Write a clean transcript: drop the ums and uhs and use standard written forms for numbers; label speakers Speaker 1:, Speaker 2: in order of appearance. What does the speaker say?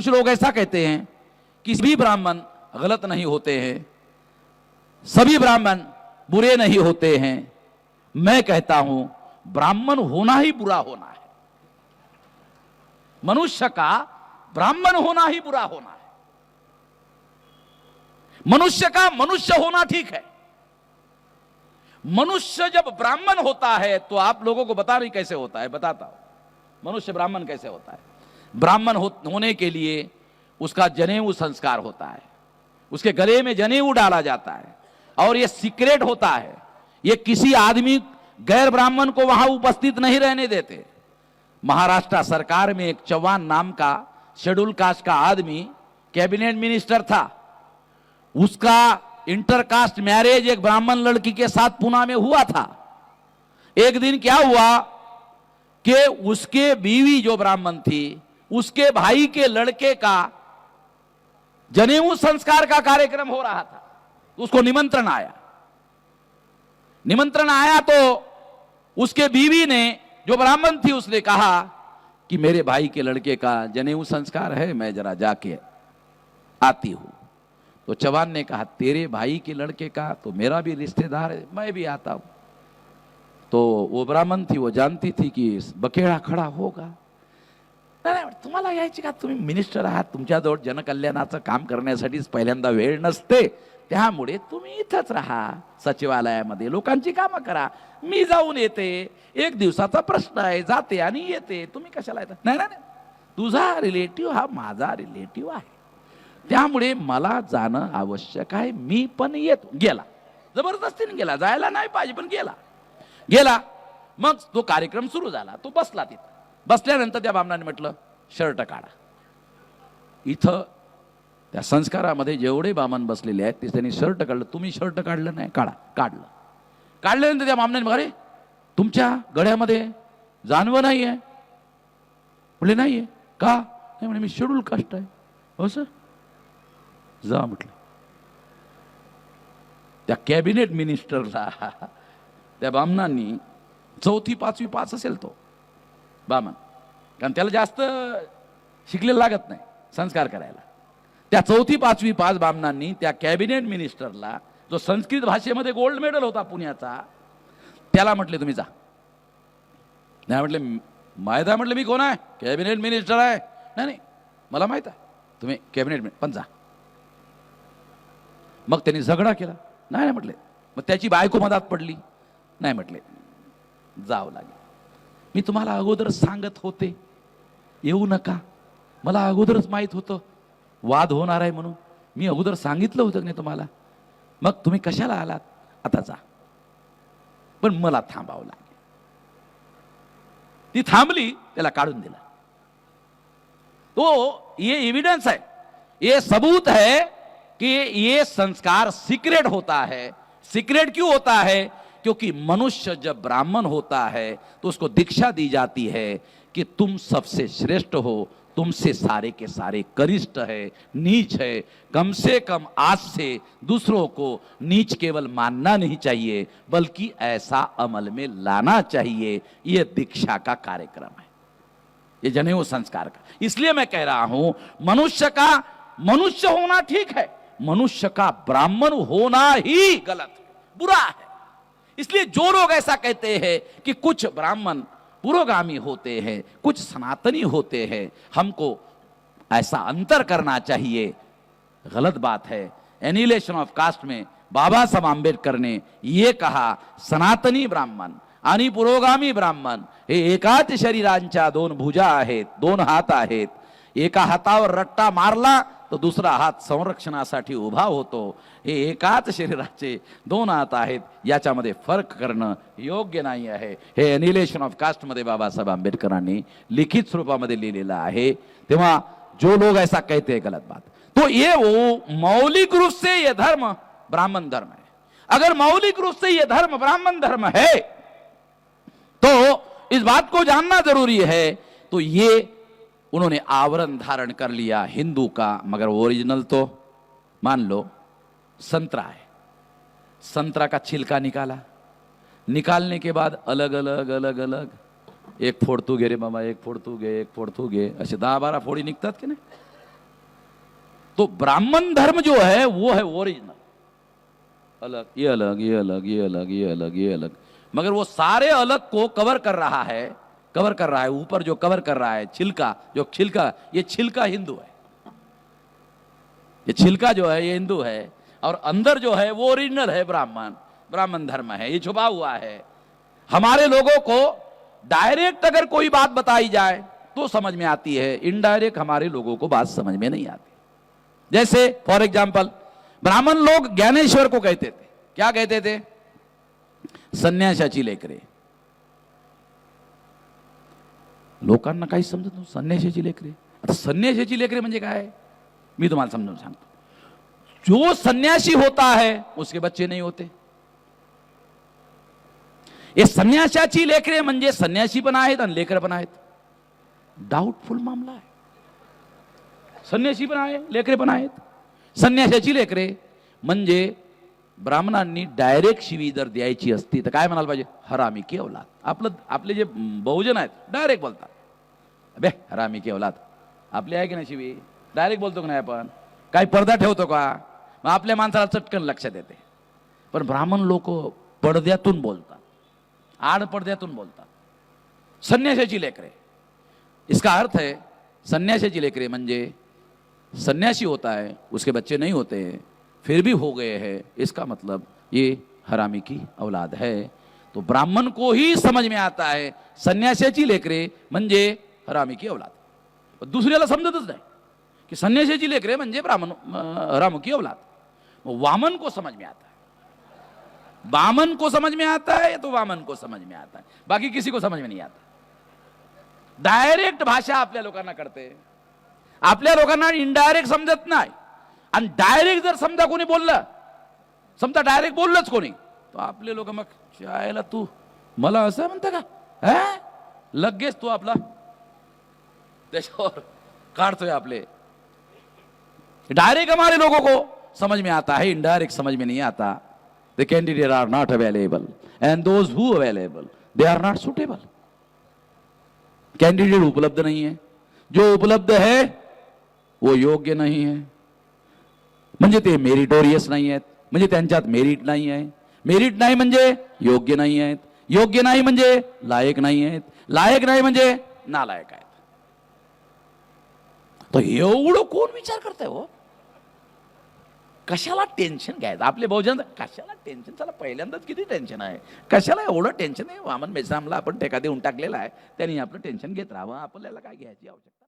Speaker 1: कुछ लोग ऐसा कहते हैं कि सभी ब्राह्मण गलत नहीं होते हैं, सभी ब्राह्मण बुरे नहीं होते हैं। मैं कहता हूं ब्राह्मण होना ही बुरा होना है, मनुष्य का ब्राह्मण होना ही बुरा होना है। मनुष्य का मनुष्य होना ठीक है। मनुष्य जब ब्राह्मण होता है तो आप लोगों को बता नहीं कैसे होता है, बताता हूं मनुष्य ब्राह्मण कैसे होता है। ब्राह्मण होने के लिए उसका जनेऊ संस्कार होता है, उसके गले में जनेऊ डाला जाता है और यह सीक्रेट होता है। यह किसी आदमी गैर ब्राह्मण को वहां उपस्थित नहीं रहने देते। महाराष्ट्र सरकार में एक चौहान नाम का शेड्यूल कास्ट का आदमी कैबिनेट मिनिस्टर था। उसका इंटरकास्ट मैरिज एक ब्राह्मण लड़की के साथ पुणे में हुआ था। एक दिन क्या हुआ कि उसके बीवी जो ब्राह्मण थी, उसके भाई के लड़के का जनेऊ संस्कार का कार्यक्रम हो रहा था। उसको निमंत्रण आया। निमंत्रण आया तो उसके बीवी ने जो ब्राह्मण थी उसने कहा कि मेरे भाई के लड़के का जनेऊ संस्कार है, मैं जरा जाके आती हूं। तो चौहान ने कहा तेरे भाई के लड़के का तो मेरा भी रिश्तेदार है, मैं भी आता हूं। तो वो ब्राह्मण थी, वो जानती थी कि बकेळा खडा होगा। नाही तुम्हाला यायची का, तुम्ही मिनिस्टर आहात, तुमच्याजवळ जनकल्याणाचं काम करण्यासाठीच पहिल्यांदा वेळ नसते, त्यामुळे तुम्ही इथंच राहा सचिवालयामध्ये, लोकांची कामं करा, मी जाऊन येते, एक दिवसाचा प्रश्न आहे, जाते आणि येते, तुम्ही कशाला येता। नाही नाही, तुझा रिलेटिव्ह हा माझा रिलेटिव्ह आहे, त्यामुळे मला जाणं आवश्यक आहे, मी पण येतो। गेला, जबरदस्तीने गेला, जायला नाही पाहिजे पण गेला। मग तो कार्यक्रम सुरू झाला। तो बसला तिथं। बसल्यानंतर त्या ब्राह्मणाने म्हटलं शर्ट काढा। इथं त्या संस्कारामध्ये जेवढे ब्राह्मण बसलेले आहेत ते त्यांनी शर्ट काढलं। तुम्ही शर्ट काढलं नाही, काढा। काढलं। काढल्यानंतर त्या ब्राह्मणाने अरे तुमच्या गळ्यामध्ये जानवं नाही आहे? म्हटले नाही आहे। का? नाही म्हणे मी शेड्यूल कास्ट आहे। हो सर, जा म्हटलं। त्या कॅबिनेट मिनिस्टरला त्या ब्राह्मणांनी 4थी 5वी पास असेल तो ब्राह्मण, कारण त्याला जास्त शिकलेलं लागत नाही संस्कार करायला। त्या 4थी 5वी पास ब्राह्मणांनी त्या कॅबिनेट मिनिस्टरला, जो संस्कृत भाषेमध्ये गोल्ड मेडल होता पुण्याचा, त्याला म्हटले तुम्ही जा। नाही म्हटले माहित आहे, म्हटलं मी कोण आहे, कॅबिनेट मिनिस्टर आहे। नाही नाही मला माहित आहे तुम्ही कॅबिनेट पण जा। मग त्यांनी झगडा केला। नाही नाही म्हटले। मग त्याची बायको मधात पडली। नाही म्हटले जावं लागेल। मी तुम्हाला अगोदर सांगत होते येऊ नका, मला अगोदरच माहित होतं वाद होणार आहे म्हणून, मी अगोदर सांगितलं होतं नाही तुम्हाला, मग तुम्ही कशाला आलात? आता जा। पण मला थांबावं लागेल। ती थांबली, त्याला काढून दिला। तो ये एविडेंस है, ये सबूत है कि ये संस्कार सीक्रेट होता है। सीक्रेट क्यों होता है? क्योंकि मनुष्य जब ब्राह्मण होता है तो उसको दीक्षा दी जाती है कि तुम सबसे श्रेष्ठ हो, तुमसे सारे के सारे कनिष्ठ है, नीच है। कम से कम आज से दूसरों को नीच केवल मानना नहीं चाहिए, बल्कि ऐसा अमल में लाना चाहिए। यह दीक्षा का कार्यक्रम है, ये जनेऊ संस्कार का। इसलिए मैं कह रहा हूं मनुष्य का मनुष्य होना ठीक है, मनुष्य का ब्राह्मण होना ही गलत है, बुरा है। इसलिए जो लोग ऐसा कहते हैं कि कुछ ब्राह्मण पुरोगामी होते हैं, कुछ सनातनी होते हैं, हमको ऐसा अंतर करना चाहिए, गलत बात है। एनिलेशन ऑफ कास्ट में बाबा साहेब आंबेडकर ने ये कहा, सनातनी ब्राह्मण आणि पुरोगामी ब्राह्मण हे एकाच शरीरांच्या दोन भुजा आहेत, दोन हात आहेत। एका हातावर रट्टा मारला तो दुसरा हात संरक्षणासाठी उभा होतो। हे एकाच शरीराचे दोन हात आहेत, याच्यामध्ये फरक करणं योग्य नाही आहे। हे एनिलेशन ऑफ कास्ट मध्ये बाबासाहेब आंबेडकरांनी लिखित स्वरूपामध्ये लिहिलेलं आहे। तेव्हा जो लोग ऐसा कहते हैं गलत बात। तो ये वो मौलिक रूप से ये धर्म ब्राह्मण धर्म है। अगर मौलिक रूप से ये धर्म ब्राह्मण धर्म है तो इस बात को जानना जरूरी है। तो ये उन्होंने आवरण धारण कर लिया हिंदू का, मगर ओरिजिनल तो मान लो संतरा है। संतरा का छिलका निकाला, निकालने के बाद अलग अलग अलग अलग एक फोड तू घे रे बाबा, एक फोड तू घे, एक फोड तू घे, असे 10-12 फोडी निघतात की नाही। तो ब्राह्मण धर्म जो है वो है ओरिजिनल, अलग, ये अलग, ये अलग, ये अलग, ये अलग, ये अलग, मगर वो सारे अलग को कवर कर रहा है, कवर कर रहा है। ऊपर जो कवर कर रहा है छिलका, जो छिलका, ये छिलका हिंदू है, ये छिलका जो है ये हिंदू है, और अंदर जो है वो ओरिजिनल है, ब्राह्मण, ब्राह्मण धर्म है, ये छुपा हुआ है। हमारे लोगों को डायरेक्ट अगर कोई बात बताई जाए तो समझ में आती है, इनडायरेक्ट हमारे लोगों को बात समझ में नहीं आती। जैसे फॉर एग्जाम्पल ब्राह्मण लोग ज्ञानेश्वर को कहते थे, क्या कहते थे? संन्यासाची लेकरे. लोकांना काही समजत नव्हतं, संन्यासाची लेकरे. आता संन्यासाची लेकरे म्हणजे काय, मी तुम्हाला समजावून सांगतो. जो सन्यासी होता है उसके बच्चे नहीं होते. ये संन्यासाची लेकरे म्हणजे संन्यासी पण आहेत आणि लेकर पण आहेत. डाउटफुल मामला आहे. संन्यासी पण आहे, लेकरे पण आहेत. संन्यासाची लेकरे म्हणजे ब्राह्मणांनी डायरेक्ट शिवी जर द्यायची असती तर काय म्हणायला पाहिजे? हरामी की औलाद. आपले जे बहुजन आहेत डायरेक्ट बोलतात, अबे हरामी की औलाद. आपली आहे की नाही शिवी? डायरेक्ट बोलतो की नाही आपण? काही पडदा ठेवतो का? मग आपल्या माणसाला चटकन लक्षात येते. पण ब्राह्मण लोक पडद्यातून बोलतात, आड पडद्यातून बोलतात. संन्यासाची लेकरे, इसका अर्थ है संन्यासाची लेकरे म्हणजे सन्यासी होता है, उसके बच्चे नहीं होते हैं, फिर भी हो गए हैं, इसका मतलब ये हरामी की औलाद है. तो ब्राह्मण को ही समझ में आता है संन्यासाची लेकरे म्हणजे हरामी की औलाद. दुसऱ्याला समजतच नाही कि संन्यासाची लेकरे म्हणजे ब्राह्मण हरामी की औलाद. वामन को समझ में आता है, बामन को समझ में आता है तो वामन को समझ में आता है, बाकी किसी को समझ में नहीं आता. डायरेक्ट भाषा आपल्या लोकांना कळते, आपल्या लोकांना इनडायरेक्ट समजत नाही. आणि डायरेक्ट जर समजा कोणी बोललं, समजा डायरेक्ट बोललंच कोणी, तो आपले लोक मग शायला तू मला असं म्हणता का, लगेच तू आपला त्याच्यावर काढतोय. आपले डायरेक्ट हमारे लोगों को समझ में आता है, इनडायरेक्ट समझ में नहीं आता. The candidate are not available and those who available they are not suitable. Candidate उपलब्ध नहीं है, जो उपलब्ध है वो योग्य नहीं है, म्हणजे ते मेरिटोरियस नाही आहेत, म्हणजे त्यांच्यात मेरिट नाही आहे. मेरिट नाही म्हणजे योग्य नाही आहेत, योग्य नाही म्हणजे लायक नाही आहेत, लायक नाही म्हणजे नालायक आहेत. तो एवढं कोण विचार करतंय हो? कशाला टेन्शन घ्यायचं? आपले बहुजन कशाला टेन्शन? चला पहिल्यांदाच किती टेन्शन आहे, कशाला एवढं टेन्शन आहे? वामन मेश्रामला आपण टेका देऊन टाकलेला आहे, त्यांनी आपलं टेन्शन घेत राहावं, आपल्याला काय घ्यायची आवश्यकता.